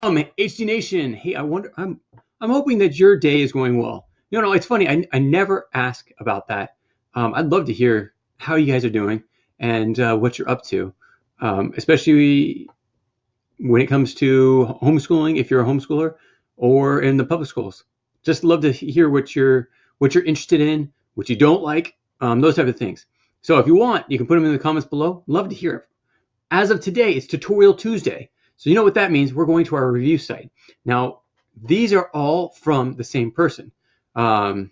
HD Nation. Hey, I'm hoping that your day is going well. No, it's funny. I never ask about that. I'd love to hear how you guys are doing and what you're up to, especially when it comes to homeschooling, if you're a homeschooler, or in the public schools. Just love to hear what you're interested in, what you don't like, those type of things. So if you want, you can put them in the comments below. Love to hear it. As of today, it's Tutorial Tuesday. So you know what that means. We're going to our review site. Now, these are all from the same person. And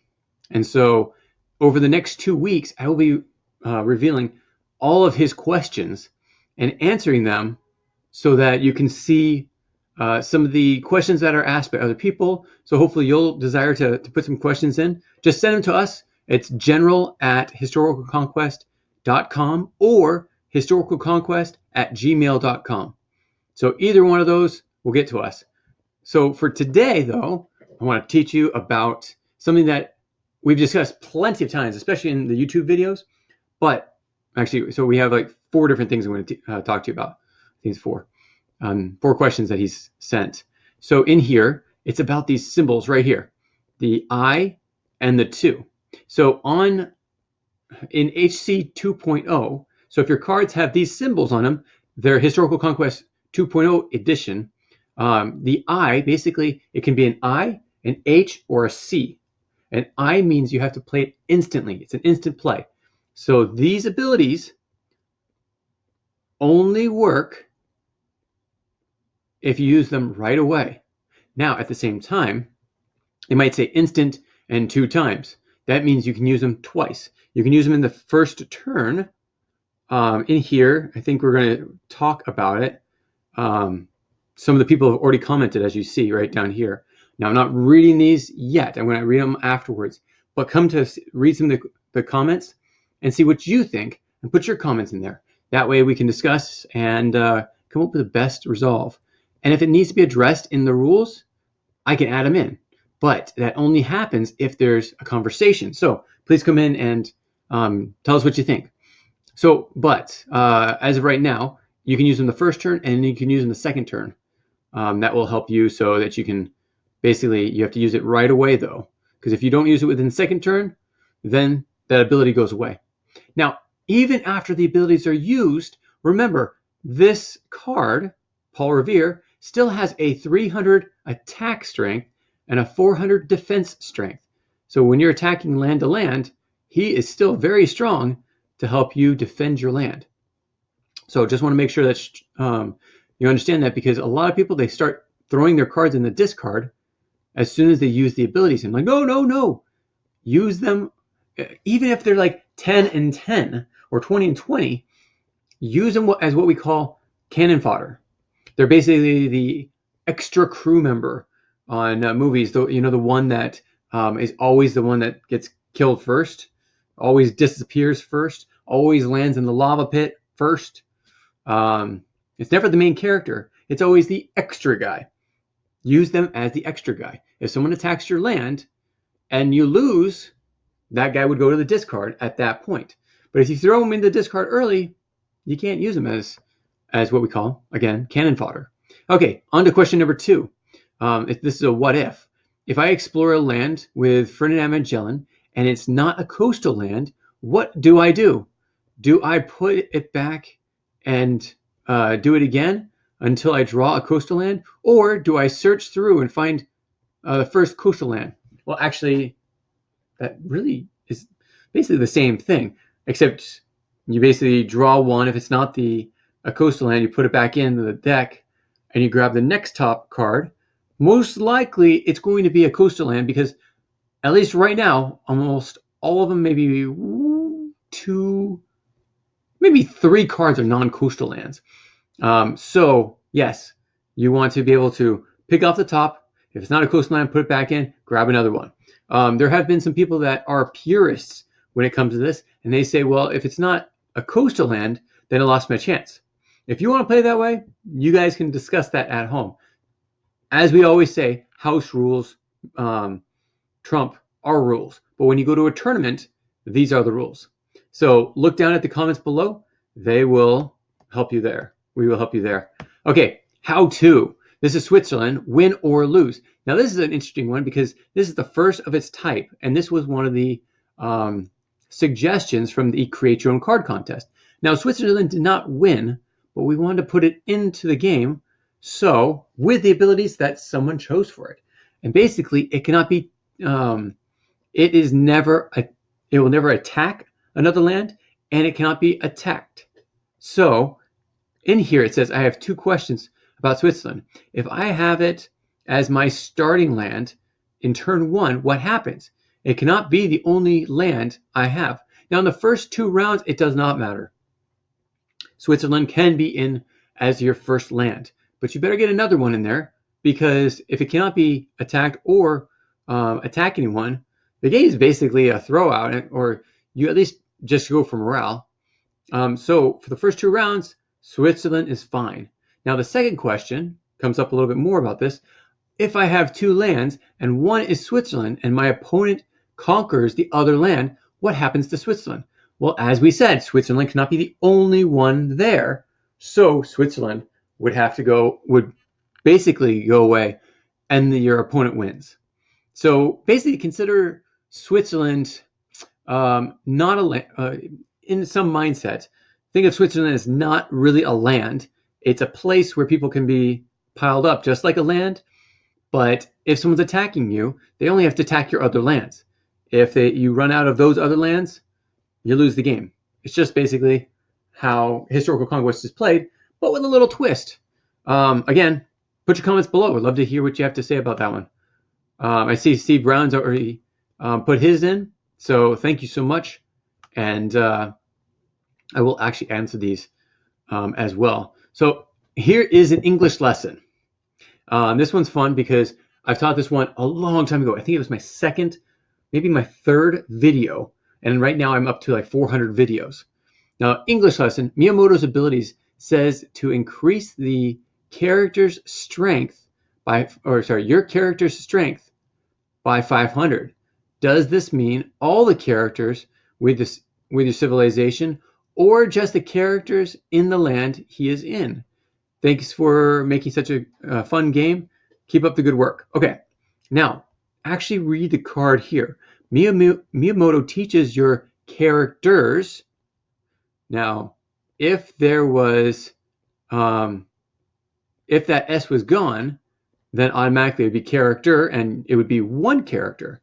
so over the next 2 weeks, I will be revealing all of his questions and answering them so that you can see some of the questions that are asked by other people. So hopefully you'll desire to put some questions in. Just send them to us. It's general@historicalconquest.com or historicalconquest@gmail.com. So either one of those will get to us. So for today, though, I want to teach you about something that we've discussed plenty of times, especially in the YouTube videos. But actually, so we have like 4 different things I'm going to talk to you about. I think it's 4. 4 questions that he's sent. So in here, it's about these symbols right here, the I and the 2. So in HC 2.0, so if your cards have these symbols on them, they're Historical Conquest 2.0 edition. The I, basically, it can be an I, an H, or a C. An I means you have to play it instantly. It's an instant play. So these abilities only work if you use them right away. Now, at the same time, it might say instant and 2 times. That means you can use them twice. You can use them in the first turn. In here, I think we're going to talk about it. Some of the people have already commented, as you see right down here. Now, I'm not reading these yet. I'm going to read them afterwards. But come to read some of the comments and see what you think and put your comments in there. That way we can discuss and come up with the best resolve. And if it needs to be addressed in the rules, I can add them in. But that only happens if there's a conversation. So please come in and tell us what you think. So, but as of right now, you can use them the first turn and you can use them the second turn. That will help you so that you can, basically, you have to use it right away though. Because if you don't use it within the second turn, then that ability goes away. Now, even after the abilities are used, remember, this card, Paul Revere, still has a 300 attack strength and a 400 defense strength. So when you're attacking land to land, he is still very strong to help you defend your land. So just want to make sure that you understand that, because a lot of people, they start throwing their cards in the discard as soon as they use the abilities. And I'm like, no. Use them, even if they're like 10 and 10 or 20 and 20, use them as what we call cannon fodder. They're basically the extra crew member on movies. The one that is always the one that gets killed first, always disappears first, always lands in the lava pit first. It's never the main character. It's always the extra guy. Use them as the extra guy. If someone attacks your land and you lose, that guy would go to the discard at that point. But if you throw him in the discard early, you can't use him as what we call, again, cannon fodder. Okay, on to question number 2. If this is a what if. If I explore a land with Ferdinand Magellan and it's not a coastal land, what do I do? Do I put it back and do it again until I draw a coastal land? Or do I search through and find the first coastal land? Well, actually, that really is basically the same thing, except you basically draw one. If it's not a coastal land, you put it back into the deck and you grab the next top card. Most likely it's going to be a coastal land, because at least right now, almost all of them, maybe 2, maybe 3 cards are non-coastal lands. So yes, you want to be able to pick off the top. If it's not a coastal land, put it back in, grab another one. There have been some people that are purists when it comes to this, and they say, well, if it's not a coastal land, then I lost my chance. If you want to play that way, you guys can discuss that at home. As we always say, house rules trump our rules. But when you go to a tournament, these are the rules. So look down at the comments below. They will help you there. We will help you there. Okay, how to. This is Switzerland, win or lose. Now this is an interesting one because this is the first of its type, and this was one of the suggestions from the Create Your Own Card contest. Now Switzerland did not win, but we wanted to put it into the game, so with the abilities that someone chose for it. And basically, it cannot be, it will never attack another land, and it cannot be attacked. So in here it says I have 2 questions about Switzerland. If I have it as my starting land in turn 1, what happens? It cannot be the only land I have. Now in the first 2 rounds, it does not matter. Switzerland can be in as your first land, but you better get another one in there, because if it cannot be attacked or attack anyone, the game is basically a throwout, or you at least just go for morale. So for the first 2 rounds, Switzerland is fine. Now the second question comes up a little bit more about this. If I have 2 lands and one is Switzerland and my opponent conquers the other land, what happens to Switzerland? Well, as we said, Switzerland cannot be the only one there. So Switzerland would basically go away, and your opponent wins. So basically consider Switzerland not a land, in some mindset. Think of Switzerland as not really a land. It's a place where people can be piled up just like a land, but if someone's attacking you, they only have to attack your other lands. If you run out of those other lands, you lose the game. It's just basically how Historical Conquest is played, but with a little twist. Again, put your comments below. I'd love to hear what you have to say about that one. I see Steve Brown's already put his in, so thank you so much. And I will actually answer these as well. So here is an English lesson. This one's fun because I've taught this one a long time ago. I think it was my second, maybe my third video. And right now I'm up to like 400 videos. Now, English lesson, Miyamoto's abilities says to increase the character's strength your character's strength by 500. Does this mean all the characters with your civilization, or just the characters in the land he is in? Thanks for making such a fun game. Keep up the good work. Okay, now actually read the card here. Miyamoto teaches your characters. Now, if there was, if that S was gone, then automatically it would be character, and it would be one character.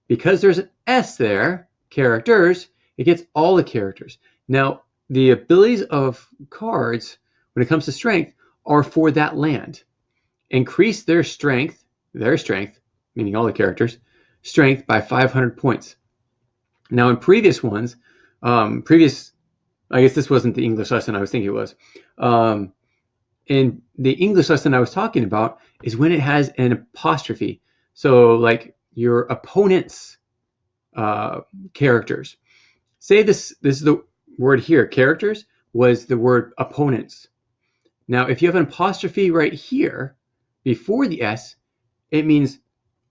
Because there's an S there, characters, it gets all the characters. Now, the abilities of cards, when it comes to strength, are for that land. Increase their strength, meaning all the characters, strength by 500 points. Now, in previous ones, I guess this wasn't the English lesson I was thinking it was. In the English lesson I was talking about is when it has an apostrophe. So like your opponent's characters. Say this is the word here, characters, was the word opponents. Now, if you have an apostrophe right here before the S, it means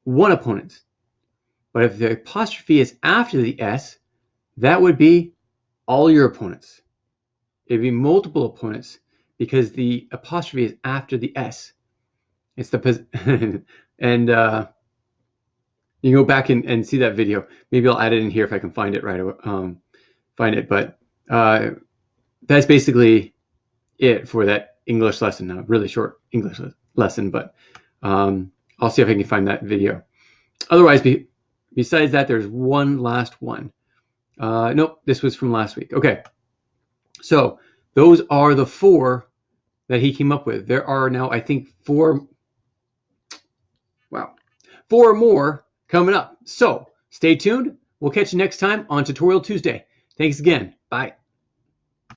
one opponent. But if the apostrophe is after the S, that would be all your opponents. It'd be multiple opponents because the apostrophe is after the S. It's the and you can go back and see that video. Maybe I'll add it in here if I can find it right away. But that's basically it for that English lesson. A really short English lesson, but I'll see if I can find that video. Otherwise, besides that, there's one last one. Nope, this was from last week. Okay, so those are the 4 that he came up with. There are now, I think, 4 more coming up. So stay tuned. We'll catch you next time on Tutorial Tuesday. Thanks again. Bye.